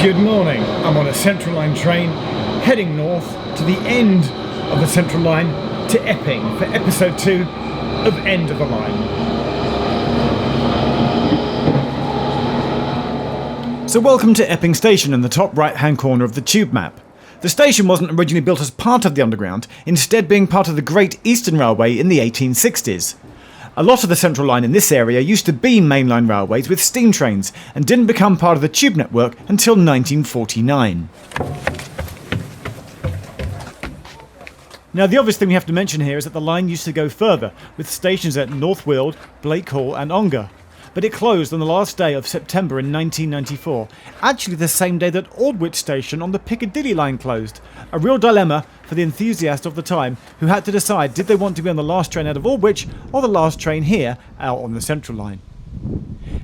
Good morning. I'm on a Central Line train heading north to the end of the Central Line to Epping for episode 2 of End of the Line. So welcome to Epping Station in the top right hand corner of the tube map. The station wasn't originally built as part of the Underground, instead being part of the Great Eastern Railway in the 1860s. A lot of the Central Line in this area used to be mainline railways with steam trains and didn't become part of the tube network until 1949. Now the obvious thing we have to mention here is that the line used to go further, with stations at North Weald, Blake Hall and Ongar. But it closed on the last day of September in 1994, actually the same day that Aldwych Station on the Piccadilly line closed. A real dilemma for the enthusiast of the time, who had to decide did they want to be on the last train out of Aldwych or the last train here out on the Central Line.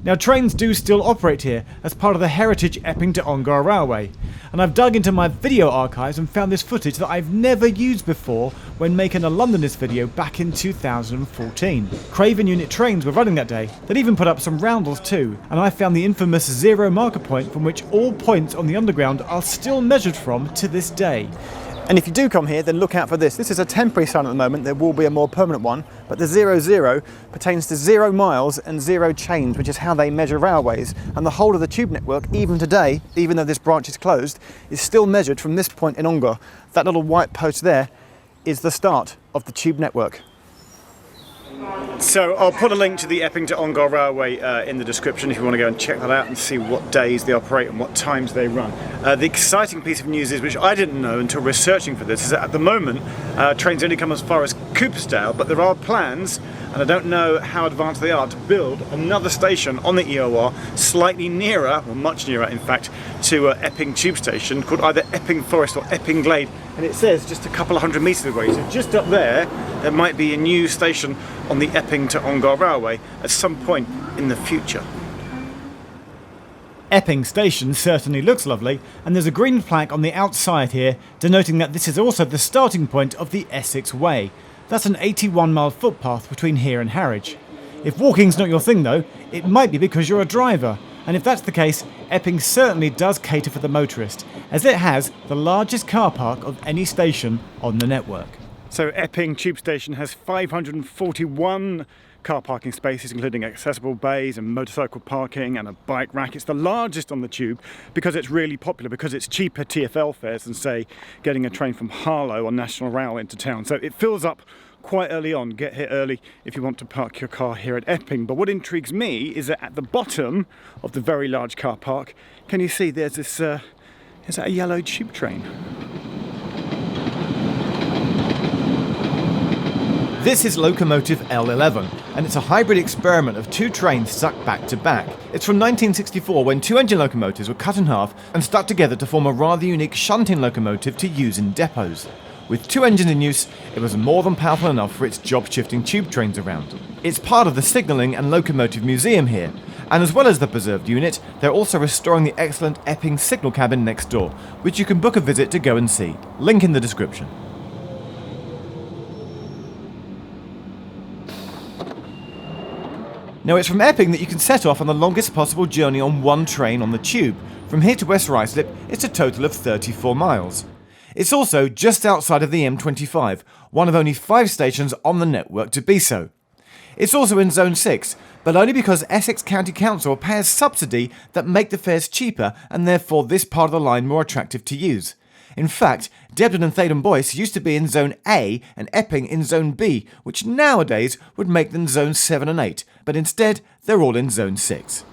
Now trains do still operate here as part of the heritage Epping to Ongar Railway, and I've dug into my video archives and found this footage that I've never used before when making a Londonist video back in 2014. Craven unit trains were running that day, that even put up some roundels too, and I found the infamous zero marker point from which all points on the Underground are still measured from to this day. And if you do come here, then look out for this. This is a temporary sign at the moment, there will be a more permanent one, but the 00 pertains to 0 miles and 0 chains, which is how they measure railways. And the whole of the tube network, even today, even though this branch is closed, is still measured from this point in Ongar. That little white post there is the start of the tube network. So I'll put a link to the Epping to Ongar Railway in the description if you want to go and check that out and see what days they operate and what times they run. The exciting piece of news is, which I didn't know until researching for this, is that at the moment trains only come as far as Coopersdale, but there are plans, and I don't know how advanced they are, to build another station on the EOR slightly nearer, or much nearer in fact, to Epping Tube Station, called either Epping Forest or Epping Glade, and it says just a couple of hundred metres away. So just up there might be a new station on the Epping to Ongar Railway at some point in the future. Epping Station certainly looks lovely, and there's a green plaque on the outside here denoting that this is also the starting point of the Essex Way. That's an 81-mile footpath between here and Harwich. If walking's not your thing though, it might be because you're a driver, and if that's the case, Epping certainly does cater for the motorist, as it has the largest car park of any station on the network. So Epping Tube Station has 541 car parking spaces, including accessible bays and motorcycle parking and a bike rack. It's the largest on the tube because it's really popular, because it's cheaper TfL fares than, say, getting a train from Harlow on National Rail into town. So it fills up quite early on. Get here early if you want to park your car here at Epping. But what intrigues me is that at the bottom of the very large car park, can you see there's this, is that a yellow tube train? This is locomotive L11, and it's a hybrid experiment of 2 trains stuck back to back. It's from 1964, when 2 engine locomotives were cut in half and stuck together to form a rather unique shunting locomotive to use in depots. With 2 engines in use, it was more than powerful enough for its job shifting tube trains around. It's part of the Signalling and Locomotive Museum here, and as well as the preserved unit, they're also restoring the excellent Epping signal cabin next door, which you can book a visit to go and see. Link in the description. Now it's from Epping that you can set off on the longest possible journey on one train on the tube. From here to West Ruislip, it's a total of 34 miles. It's also just outside of the M25, one of only 5 stations on the network to be so. It's also in Zone 6, but only because Essex County Council pays subsidy that make the fares cheaper and therefore this part of the line more attractive to use. In fact, Debden and Thaydon Boyce used to be in Zone A and Epping in Zone B, which nowadays would make them Zones 7 and 8, but instead they're all in Zone 6.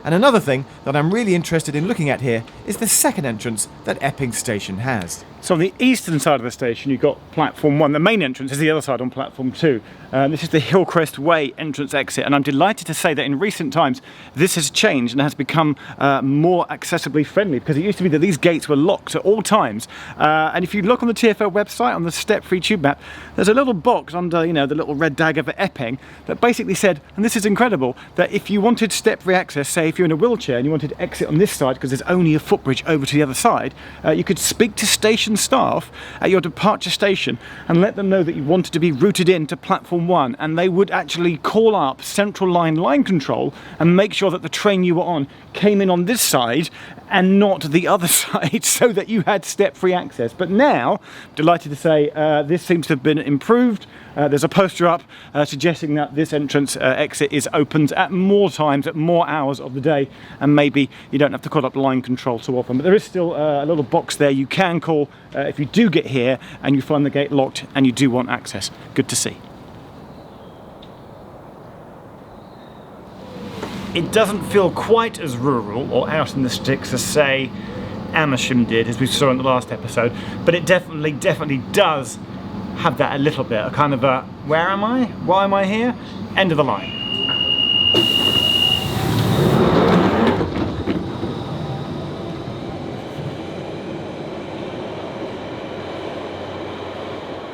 And another thing that I'm really interested in looking at here is the second entrance that Epping Station has. So on the eastern side of the station you've got platform 1, the main entrance is the other side on platform 2. This is the Hillcrest Way entrance exit, and I'm delighted to say that in recent times this has changed and has become more accessibly friendly, because it used to be that these gates were locked at all times, and if you look on the TfL website on the step-free tube map, there's a little box under, you know, the little red dagger for Epping that basically said, and this is incredible, that if you wanted step-free access, say if you're in a wheelchair and you wanted to exit on this side because there's only a footbridge over to the other side, you could speak to station station staff at your departure station and let them know that you wanted to be routed in to platform 1, and they would actually call up Central line control and make sure that the train you were on came in on this side and not the other side, so that you had step-free access. But now, delighted to say, this seems to have been improved. There's a poster up suggesting that this entrance exit is opened at more times, at more hours of the day, and maybe you don't have to call up line control so often. But there is still a little box there you can call if you do get here and you find the gate locked and you do want access. Good to see. It doesn't feel quite as rural or out in the sticks as, say, Amersham did, as we saw in the last episode, but it definitely does have that a little bit, a kind of a, where am I? Why am I here? End of the line.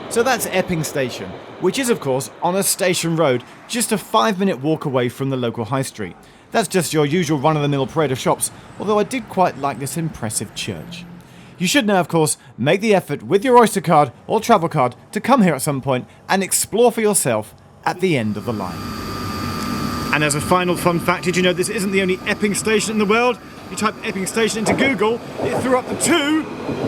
So that's Epping Station, which is of course on a station road, just a 5-minute walk away from the local high street. That's just your usual run-of-the-mill parade of shops, although I did quite like this impressive church. You should now, of course, make the effort with your Oyster card or travel card to come here at some point and explore for yourself at the end of the line. And as a final fun fact, did you know this isn't the only Epping station in the world? You type Epping Station into Google, it threw up the 2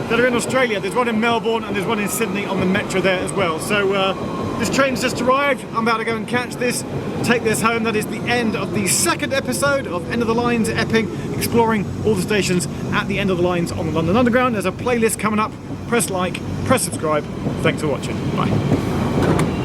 that are in Australia. There's one in Melbourne and there's one in Sydney on the metro there as well. So this train's just arrived. I'm about to go and catch this, take this home. That is the end of the 2nd episode of End of the Lines Epping, exploring all the stations at the end of the lines on the London Underground. There's a playlist coming up. Press like, press subscribe. Thanks for watching. Bye.